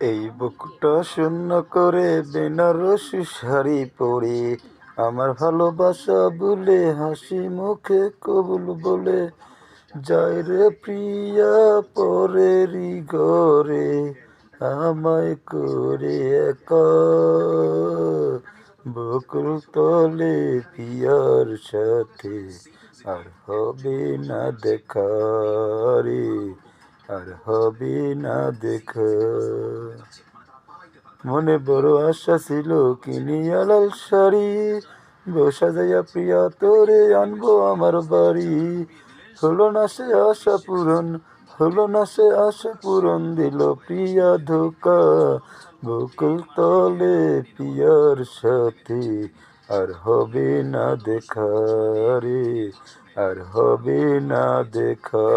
এই বুকটা শূন্য করে বেনারসি শাড়ি পরে আমার ভালোবাসা বলে হাসি মুখে কবুল বলে যায় রে প্রিয়া পরেরই ঘরে আমায় করে একা বকুল তলে পিয়ার সাথে আর হবে না দেখা রে, আর হবে না দেখা। মনে বড় আশা ছিল কিনিয়া লাল শাড়ি, বউ সাজাইয়া প্রিয়া তোরে আনবো আমার বাড়ি। হলো না সে আশা পূরণ, হলো না সে আশা পূরণ, দিল প্রিয়া ধোকা বকুল তলে পিয়ার সাথে আর হবে না দেখা রে, আর হবে না দেখা।